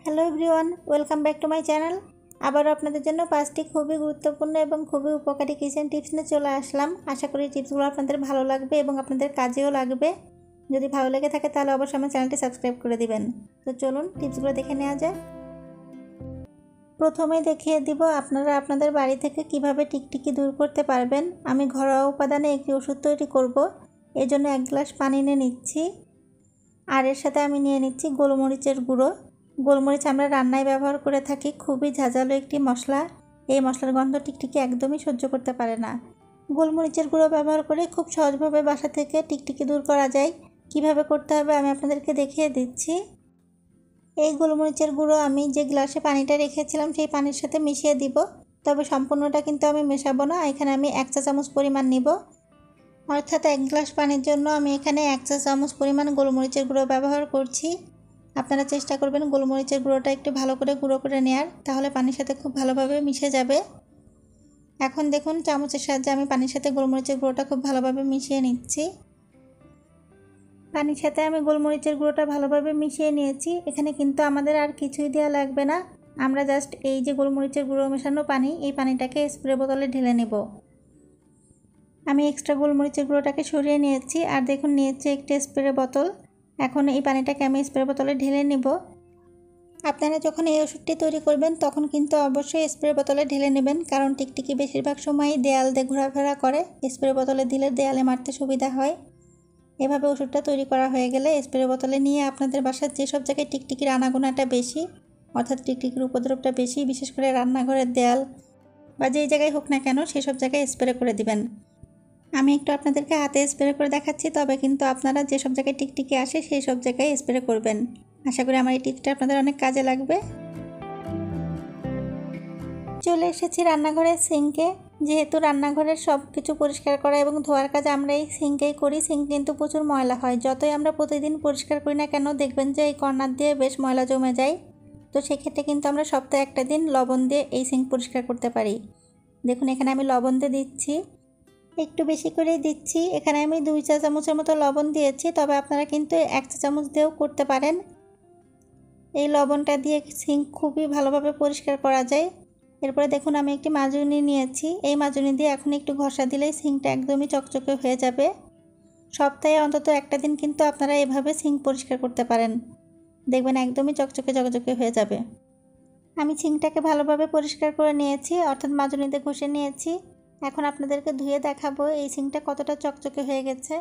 Hello everyone, welcome back to my channel. আবারও আপনাদের জন্য 5টি খুবই গুরুত্বপূর্ণ এবং খুবই উপকারী কিচেন টিপস নিয়ে চলে আসলাম। আশা করি টিপসগুলো আপনাদের ভালো লাগবে এবং আপনাদের কাজেও লাগবে। যদি ভালো লেগে থাকে তাহলে অবশ্যই আমার চ্যানেলটি সাবস্ক্রাইব করে দিবেন। তো চলুন টিপসগুলো দেখে নেওয়া যাক। প্রথমেই দেখিয়ে দিব আপনারা আপনাদের বাড়ি থেকে কিভাবে টিকটিকি দূর করতে পারবেন। আমি ঘরোয়া উপাদানে একটি ওষুধ তৈরি করব। এর জন্য 1 গ্লাস পানি নিয়ে নিচ্ছি, আর এর সাথে আমি নিয়ে নিচ্ছি গোলমরিচের গুঁড়ো। গোলমরিচ আমরা রান্নায় ব্যবহার করে থাকি, খুবই ঝাঁঝালো একটি মশলা। এই মশলার গন্ধ টিকটিকি একদমই সহ্য করতে পারে না। গোলমরিচের গুঁড়ো ব্যবহার করে খুব সহজভাবে বাসা থেকে টিকটিকি দূর করা যায়। কিভাবে করতে হবে আমি আপনাদেরকে দেখিয়ে দিচ্ছি। এই গোলমরিচের গুঁড়ো আমি যে গ্লাসে পানিটা রেখেছিলাম সেই পানির সাথে মিশিয়ে দিব, তবে সম্পূর্ণটা কিন্তু আমি মেশাবো না। এখানে আমি 1 চা চামচ পরিমাণ নিব, অর্থাৎ 1 গ্লাস পানির জন্য আমি এখানে 1 চা চামচ পরিমাণ গোলমরিচের গুঁড়ো ব্যবহার করছি। আপনারা চেষ্টা করবেন গোলমরিচের গুঁড়োটা একটু ভালো করে গুঁড়ো করে নেওয়ার, তাহলে পানির সাথে খুব ভালোভাবে মিশে যাবে। এখন দেখুন চামচের সাহায্যে আমি পানির সাথে গোলমরিচের গুঁড়োটা খুব ভালোভাবে মিশিয়ে নিচ্ছি। পানির সাথে আমি গোলমরিচের গুঁড়োটা ভালোভাবে মিশিয়ে নিয়েছি। এখানে কিন্তু আমাদের আর কিছুই দেওয়া লাগবে না। আমরা জাস্ট এই যে গোলমরিচের গুঁড়ো মেশানো পানি, এই পানিটাকে স্প্রে বোতলে ঢেলে নেব। আমি এক্সট্রা গোলমরিচের গুঁড়োটাকে সরিয়ে নিয়েছি, আর দেখুন নিয়েছি একটি স্প্রে বোতল। এখন এই পানিটাকে আমি স্প্রে বোতলে ঢেলে নেব। আপনারা যখন এই ওষুধটি তৈরি করবেন তখন কিন্তু অবশ্যই স্প্রে বোতলে ঢেলে নেবেন, কারণ টিকটিকি বেশিরভাগ সময়ই দেয়াল দিয়ে ঘোরাফেরা করে। স্প্রে বোতলে দিলে দেয়ালে মারতে সুবিধা হয়। এভাবে ওষুধটা তৈরি করা হয়ে গেলে স্প্রে বোতলে নিয়ে আপনাদের বাসার যেসব জায়গায় টিকটিকির আনাগোনাটা বেশি, অর্থাৎ টিকটিকির উপদ্রবটা বেশি, বিশেষ করে রান্নাঘরের দেয়াল বা যেই জায়গায় হোক না কেন, সেসব জায়গায় স্প্রে করে দিবেন। আমি একটু আপনাদেরকে হাতে স্প্রে করে দেখাচ্ছি, তবে কিন্তু আপনারা যেসব জায়গায় টিকটিকি আসে সেই সব জায়গায় স্প্রে করবেন। আশা করি আমার এই টিপসটা আপনাদের অনেক কাজে লাগবে। চলে এসেছি রান্নাঘরের সিঙ্কে। যেহেতু রান্নাঘরের সব কিছু পরিষ্কার করা এবং ধোয়ার কাজ আমরা এই সিঙ্কেই করি, সিঙ্ক কিন্তু প্রচুর ময়লা হয়। যতই আমরা প্রতিদিন পরিষ্কার করি না কেন, দেখবেন যে এই কর্নার দিয়ে বেশ ময়লা জমে যায়। তো সেক্ষেত্রে কিন্তু আমরা সপ্তাহে একটা দিন লবণ দিয়ে এই সিঙ্ক পরিষ্কার করতে পারি। দেখুন এখানে আমি লবণ দিয়ে দিচ্ছি, একটু বেশি করেই দিচ্ছি। এখানে আমি 2 চা চামচের মতো লবণ দিয়েছি, তবে আপনারা কিন্তু 1 চা চামচ দিয়েও করতে পারেন। এই লবণটা দিয়ে সিঙ্ক খুবই ভালোভাবে পরিষ্কার করা যায়। এরপরে দেখুন আমি একটি মাজুনি নিয়েছি। এই মাজুনি দিয়ে এখন একটু ঘষা দিলেই সিঙ্কটা একদমই চকচকে হয়ে যাবে। সপ্তাহে অন্তত একটা দিন কিন্তু আপনারা এভাবে সিঙ্ক পরিষ্কার করতে পারেন, দেখবেন একদমই চকচকে হয়ে যাবে। আমি সিঙ্কটাকে ভালোভাবে পরিষ্কার করে নিয়েছি, অর্থাৎ মাজুনি দিয়ে ঘষে নিয়েছি। এখন আপনাদেরকে ধুয়ে দেখাবো এই সিঙ্কটা কতটা চকচকে হয়ে গেছে।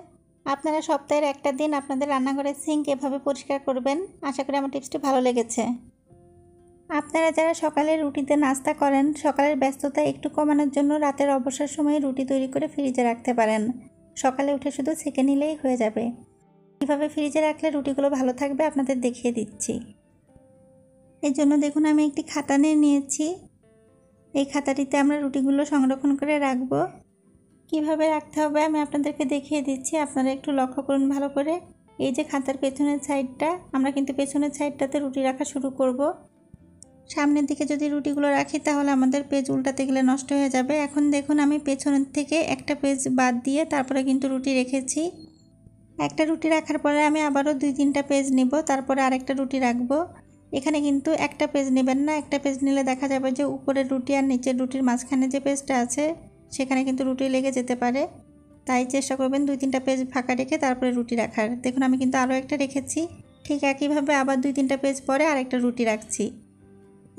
আপনারা সপ্তাহের একটা দিন আপনাদের রান্নাঘরের সিঙ্ক এভাবে পরিষ্কার করবেন। আশা করি আমার টিপসটি ভালো লেগেছে। আপনারা যারা সকালে রুটিতে নাস্তা করেন, সকালের ব্যস্ততা একটু কমানোর জন্য রাতের অবসর সময়ে রুটি তৈরি করে ফ্রিজে রাখতে পারেন। সকালে উঠে শুধু সেঁকে নিলেই হয়ে যাবে। কীভাবে ফ্রিজে রাখলে রুটিগুলো ভালো থাকবে আপনাদের দেখিয়ে দিচ্ছি। এর জন্য দেখুন আমি একটি খাতা নিয়ে নিয়েছি। এই খাতাটিতে আমরা রুটিগুলো সংরক্ষণ করে রাখবো। কিভাবে রাখতে হবে আমি আপনাদেরকে দেখিয়ে দিচ্ছি, আপনারা একটু লক্ষ্য করুন ভালো করে। এই যে খাতার পেছনের সাইডটা, আমরা কিন্তু পেছনের সাইডটাতে রুটি রাখা শুরু করব। সামনের দিকে যদি রুটিগুলো রাখি তাহলে আমাদের পেজ উল্টাতে গেলে নষ্ট হয়ে যাবে। এখন দেখুন আমি পেছনের থেকে একটা পেজ বাদ দিয়ে তারপরে কিন্তু রুটি রেখেছি। একটা রুটি রাখার পরে আমি আবারও 2-3টা পেজ নিব, তারপরে আরেকটা রুটি রাখবো। এখানে কিন্তু একটা পেজ নেবেন না, একটা পেজ নিলে দেখা যাবে যে উপরের রুটি আর নিচের রুটির মাঝখানে যে পেজটা আছে সেখানে কিন্তু রুটি লেগে যেতে পারে। তাই চেষ্টা করবেন 2-3টা পেজ ফাঁকা রেখে তারপরে রুটি রাখার। দেখুন আমি কিন্তু আরও একটা রেখেছি। ঠিক একইভাবে আবার 2-3টা পেজ পরে আরেকটা রুটি রাখছি।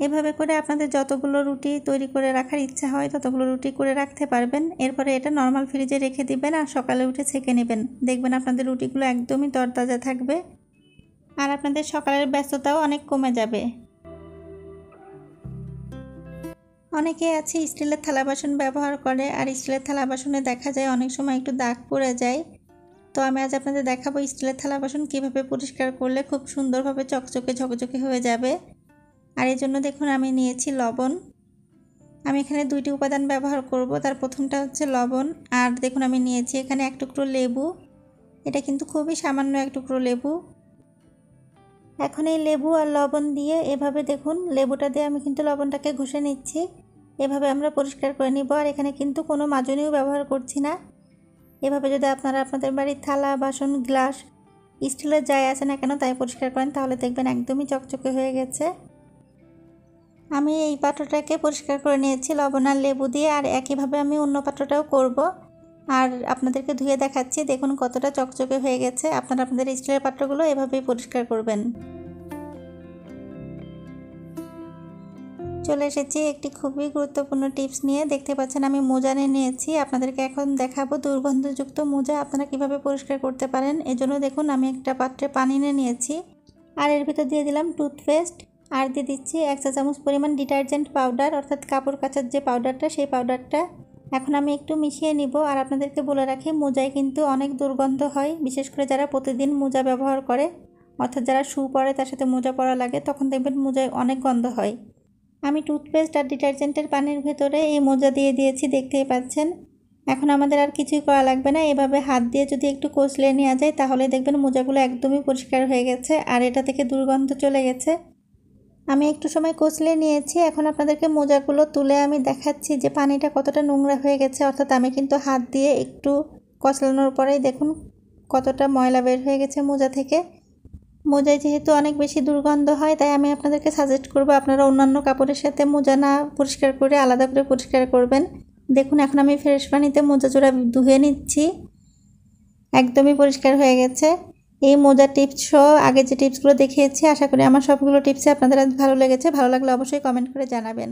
এভাবে করে আপনাদের যতগুলো রুটি তৈরি করে রাখার ইচ্ছা হয় ততগুলো রুটি করে রাখতে পারবেন। এরপরে এটা নর্মাল ফ্রিজে রেখে দিবেন আর সকালে উঠে ছেঁকে নেবেন। দেখবেন আপনাদের রুটিগুলো একদমই তরতাজা থাকবে, আর আপনাদের সকালের ব্যস্ততাও অনেক কমে যাবে। অনেকে আছে স্টিলের থালা বাসন ব্যবহার করে, আর স্টিলের থালা বাসনে দেখা যায় অনেক সময় একটু দাগ পড়ে যায়। তো আমি আজ আপনাদের দেখাবো স্টিলের থালা বাসন কীভাবে পরিষ্কার করলে খুব সুন্দরভাবে ঝকঝকে হয়ে যাবে। আর এই জন্য দেখুন আমি নিয়েছি লবণ। আমি এখানে 2টি উপাদান ব্যবহার করব। তার প্রথমটা হচ্ছে লবণ, আর দেখুন আমি নিয়েছি এখানে 1 টুকরো লেবু। এটা কিন্তু খুবই সামান্য 1 টুকরো লেবু। এখন এই লেবু আর লবণ দিয়ে এভাবে দেখুন লেবুটা দিয়ে আমি কিন্তু লবণটাকে ঘষে নিচ্ছি। এভাবে আমরা পরিষ্কার করে নিব, আর এখানে কিন্তু কোনো মাজুনিও ব্যবহার করছি না। এভাবে যদি আপনারা আপনাদের বাড়ির থালা বাসন গ্লাস স্টিলের যাই আছে না কেন তাই পরিষ্কার করেন তাহলে দেখবেন একদমই চকচকে হয়ে গেছে। আমি এই পাত্রটাকে পরিষ্কার করে নিয়েছি লবণ আর লেবু দিয়ে, আর একইভাবে আমি অন্য পাত্রটাও করব। আর আপনাদেরকে ধুয়ে দেখাচ্ছি, দেখুন কতটা চকচকে হয়ে গেছে। আপনারা আপনাদের স্টিলের পাত্রগুলো এভাবেই পরিষ্কার করবেন। চলে এসেছি একটি খুবই গুরুত্বপূর্ণ টিপস নিয়ে। দেখতে পাচ্ছেন আমি মোজা নিয়েছি। আপনাদেরকে এখন দেখাবো দুর্গন্ধযুক্ত মোজা আপনারা কিভাবে পরিষ্কার করতে পারেন। এজন্য দেখুন আমি একটা পাত্রে পানি নিয়েছি, আর এর ভিতর দিয়ে দিলাম টুথপেস্ট, আর দিয়ে দিচ্ছি 1 চা চামচ পরিমাণ ডিটারজেন্ট পাউডার, অর্থাৎ কাপড় কাচার যে পাউডারটা, সেই পাউডারটা এখন আমি একটু মিশিয়ে নিব। আর আপনাদেরকে বলে রাখি, মোজায় কিন্তু অনেক দুর্গন্ধ হয়, বিশেষ করে যারা প্রতিদিন মোজা ব্যবহার করে, অর্থাৎ যারা শু পরে তার সাথে মোজা পরা লাগে, তখন দেখবেন মোজায় অনেক গন্ধ হয়। আমি টুথপেস্ট আর ডিটারজেন্টের পানির ভেতরে এই মোজা দিয়ে দিয়েছি, দেখতেই পাচ্ছেন। এখন আমাদের আর কিছুই করা লাগবে না। এভাবে হাত দিয়ে যদি একটু কষলে নেওয়া যায় তাহলে দেখবেন মোজাগুলো একদমই পরিষ্কার হয়ে গেছে আর এটা থেকে দুর্গন্ধ চলে গেছে। আমি একটু সময় কষলে নিয়েছি। এখন আপনাদেরকে মোজাগুলো তুলে আমি দেখাচ্ছি যে পানিটা কতটা নোংরা হয়ে গেছে, অর্থাৎ আমি কিন্তু হাত দিয়ে একটু কষলানোর পরেই দেখুন কতটা ময়লা বের হয়ে গেছে মোজা থেকে। মোজায় যেহেতু অনেক বেশি দুর্গন্ধ হয়, তাই আমি আপনাদেরকে সাজেস্ট করব আপনারা অন্যান্য কাপড়ের সাথে মোজা না পরিষ্কার করে আলাদা করে পরিষ্কার করবেন। দেখুন এখন আমি ফ্রেশ পানিতে মোজা জোড়া ধুয়ে নিচ্ছি, একদমই পরিষ্কার হয়ে গেছে। এই মোজা টিপস সহ আগে যে টিপসগুলো দেখিয়েছি, আশা করি আমার সবগুলো টিপসে আপনাদের ভালো লেগেছে। ভালো লাগলে অবশ্যই কমেন্ট করে জানাবেন।